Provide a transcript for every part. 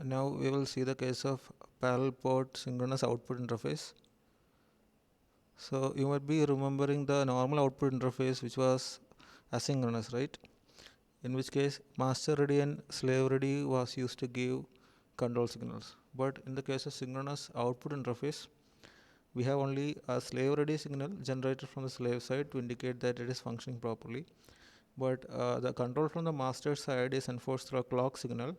Now we will see the case of parallel port synchronous output interface. So you might be remembering the normal output interface which was asynchronous, right? In which case master ready and slave ready was used to give control signals. But in the case of synchronous output interface, we have only a slave ready signal generated from the slave side to indicate that it is functioning properly. But the control from the master side is enforced through a clock signal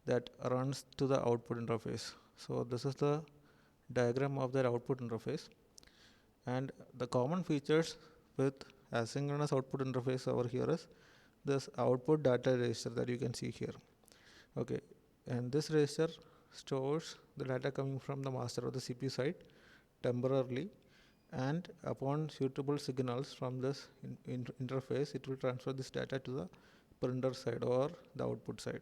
that runs to the output interface. So this is the diagram of that output interface, and the common features with asynchronous output interface over here is this output data register that you can see here. Okay, and this register stores the data coming from the master or the CPU side temporarily, and upon suitable signals from this interface, it will transfer this data to the printer side or the output side.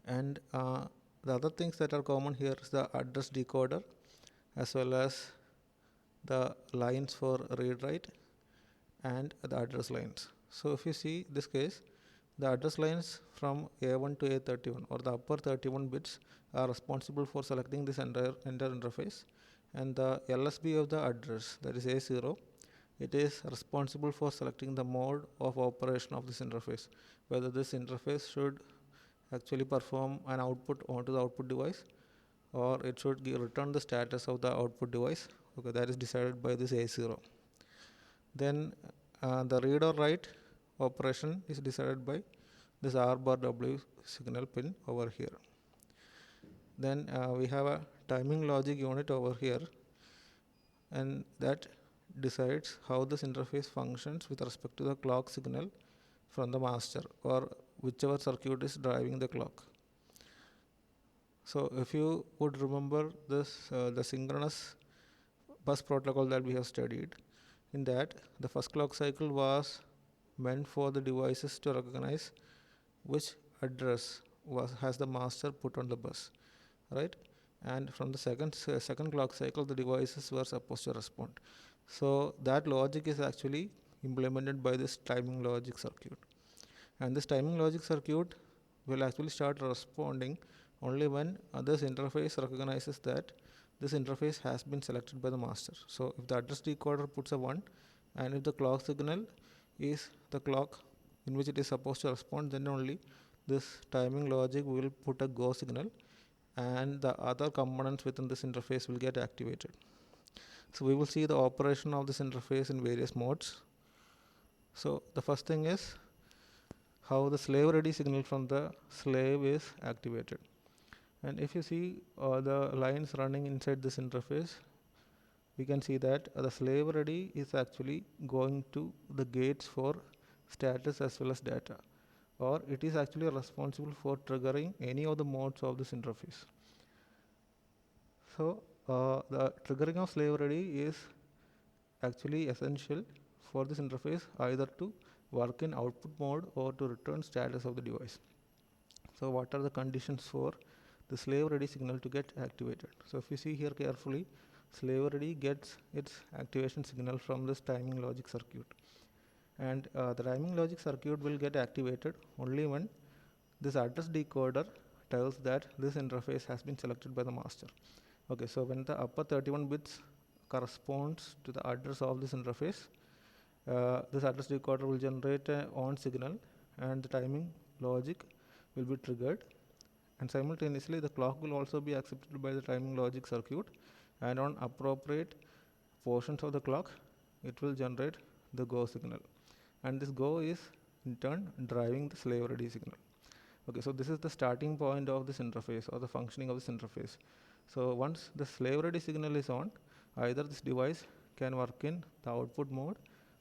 And the other things that are common here is the address decoder as well as the lines for read write and the address lines. So if you see this case, the address lines from A1 to A31 or the upper 31 bits are responsible for selecting this entire interface, and the LSB of the address, that is A0, it is responsible for selecting the mode of operation of this interface, whether this interface should actually perform an output onto the output device or it should return the status of the output device. Okay, that is decided by this A0. Then the read or write operation is decided by this R bar W signal pin over here. Then we have a timing logic unit over here, and that decides how this interface functions with respect to the clock signal from the master or whichever circuit is driving the clock. So if you would remember this, the synchronous bus protocol that we have studied, in that the first clock cycle was meant for the devices to recognize which address has the master put on the bus, right? And from the second clock cycle, the devices were supposed to respond. So that logic is actually implemented by this timing logic circuit, and this timing logic circuit will actually start responding only when this interface recognizes that this interface has been selected by the master. So if the address decoder puts a 1, and if the clock signal is the clock in which it is supposed to respond, then only this timing logic will put a go signal, and the other components within this interface will get activated. So we will see the operation of this interface in various modes. So the first thing is how the slave ready signal from the slave is activated. And if you see the lines running inside this interface, we can see that the slave ready is actually going to the gates for status as well as data, or it is actually responsible for triggering any of the modes of this interface. So the triggering of slave ready is actually essential for this interface either to work in output mode or to return status of the device. So what are the conditions for the slave ready signal to get activated? So if you see here carefully, slave ready gets its activation signal from this timing logic circuit, and the timing logic circuit will get activated only when this address decoder tells that this interface has been selected by the master. Okay, so when the upper 31 bits corresponds to the address of this interface, this address decoder will generate an on signal, and the timing logic will be triggered, and simultaneously the clock will also be accepted by the timing logic circuit, and on appropriate portions of the clock it will generate the go signal, and this go is in turn driving the slave ready signal. Okay, so this is the starting point of this interface or the functioning of this interface. So once the slave ready signal is on, either this device can work in the output mode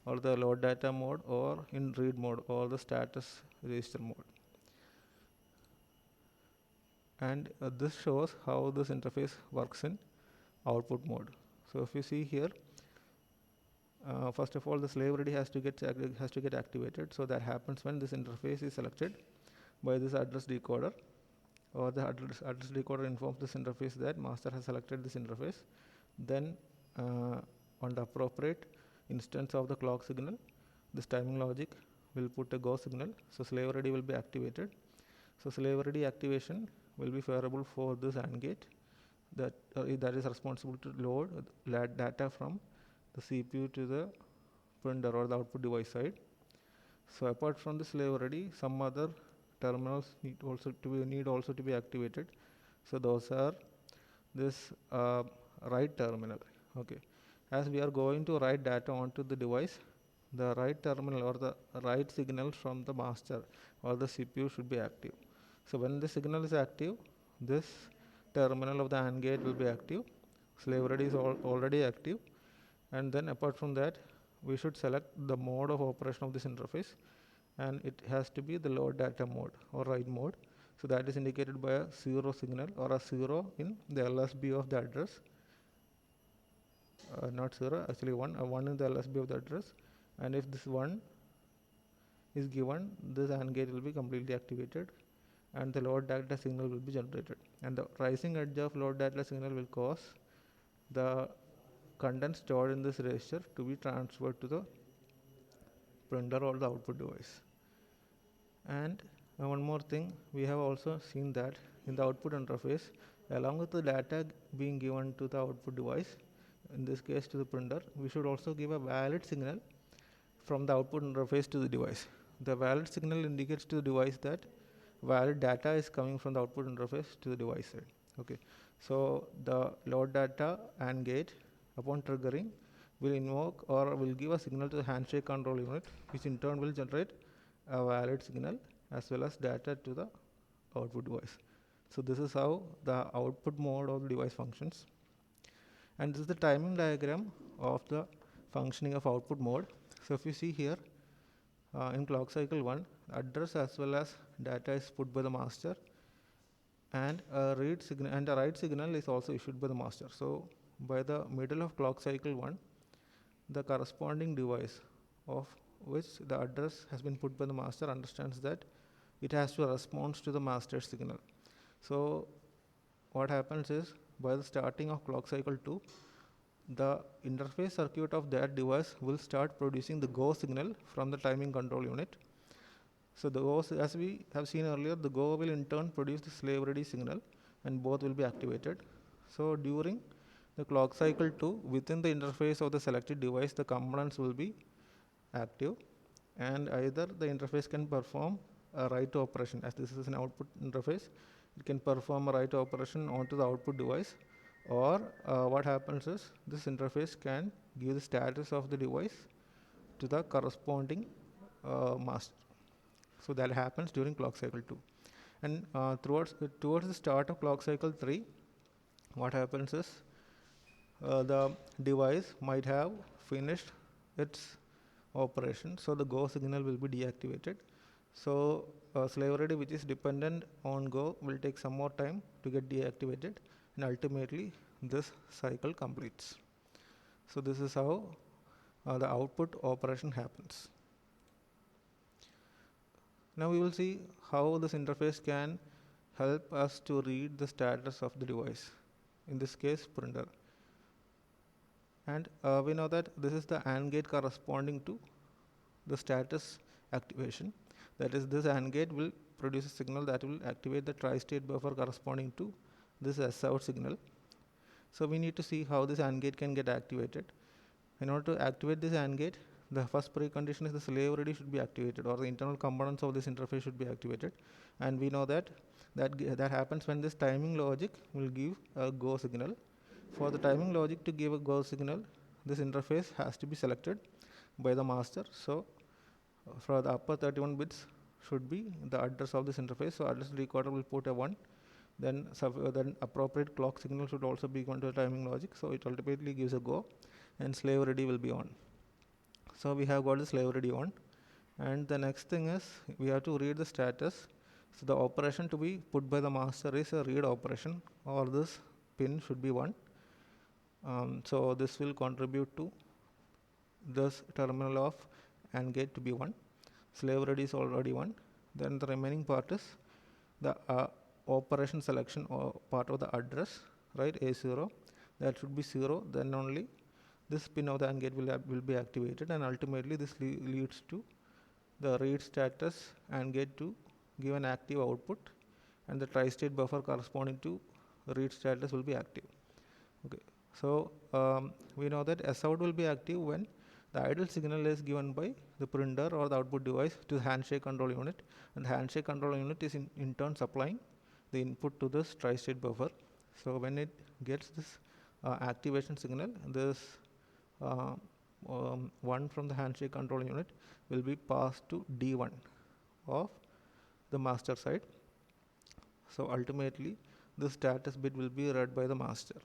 or the load data mode or in read mode or the status register mode. And this shows how this interface works in output mode. So if you see here, first of all, the slave ready has to get activated. So that happens when this interface is selected by this address decoder, or the address decoder informs this interface that master has selected this interface. Then on the appropriate instance of the clock signal, this timing logic will put a go signal, so slave ready will be activated. So slave ready activation will be favorable for this AND gate that is responsible to load data from the CPU to the printer or the output device side. So apart from the slave ready, some other terminals need also to be activated. So those are this write terminal. Okay, as we are going to write data onto the device, the write terminal or the write signal from the master or the CPU should be active. So when the signal is active, this terminal of the AND gate will be active. Slave ready is already active, and then apart from that, we should select the mode of operation of this interface, and it has to be the load data mode or write mode. So that is indicated by a 0 signal or a 0 in the LSB of the address. Not 0, actually 1 in the LSB of the address. And if this 1 is given, this AND gate will be completely activated and the load data signal will be generated. And the rising edge of load data signal will cause the content stored in this register to be transferred to the printer or the output device. And one more thing, we have also seen that in the output interface, along with the data being given to the output device, in this case to the printer, we should also give a valid signal from the output interface to the device. The valid signal indicates to the device that valid data is coming from the output interface to the device side. Okay, so the load data AND gate, upon triggering, will invoke or will give a signal to the handshake control unit, which in turn will generate a valid signal as well as data to the output device. So this is how the output mode of the device functions. And this is the timing diagram of the functioning of output mode. So if you see here, in clock cycle 1, address as well as data is put by the master, and a read signal and a write signal is also issued by the master. So by the middle of clock cycle 1, the corresponding device of which the address has been put by the master understands that it has to respond to the master signal. So what happens is, by the starting of clock cycle 2, the interface circuit of that device will start producing the go signal from the timing control unit. So the go, as we have seen earlier, the go will in turn produce the slave ready signal, and both will be activated. So during the clock cycle 2, within the interface of the selected device, the components will be active, and either the interface can perform a write operation, as this is an output interface, it can perform a write operation onto the output device, or what happens is this interface can give the status of the device to the corresponding master. So that happens during clock cycle 2. And towards the start of clock cycle 3, what happens is the device might have finished its operation, so the go signal will be deactivated. So slave ready, which is dependent on go, will take some more time to get deactivated, and ultimately this cycle completes. So this is how the output operation happens. Now we will see how this interface can help us to read the status of the device, in this case printer. And we know that this is the AND gate corresponding to the status activation. That is, this AND gate will produce a signal that will activate the tri-state buffer corresponding to this S-out signal. So we need to see how this AND gate can get activated. In order to activate this AND gate, the first precondition is the slave ready should be activated, or the internal components of this interface should be activated. And we know that happens when this timing logic will give a go signal. For the timing logic to give a go signal, this interface has to be selected by the master. So for the upper 31 bits should be the address of this interface. So address decoder will put a 1. Then appropriate clock signal should also be given to the timing logic. So it ultimately gives a go, and slave ready will be on. So we have got the slave ready on, and the next thing is we have to read the status. So the operation to be put by the master is a read operation, or this pin should be 1. So this will contribute to this terminal of AND gate to be 1. Slave ready is already 1. Then the remaining part is the operation selection or part of the address, right? A0, that should be 0. Then only this pin of the AND gate will be activated, and ultimately this leads to the read status AND gate to give an active output, and the tri-state buffer corresponding to read status will be active. Okay, so we know that S out will be active when the idle signal is given by the printer or the output device to the handshake control unit, and the handshake control unit is in turn supplying the input to this tri-state buffer. So when it gets this activation signal, this one from the handshake control unit will be passed to D1 of the master side. So ultimately the status bit will be read by the master.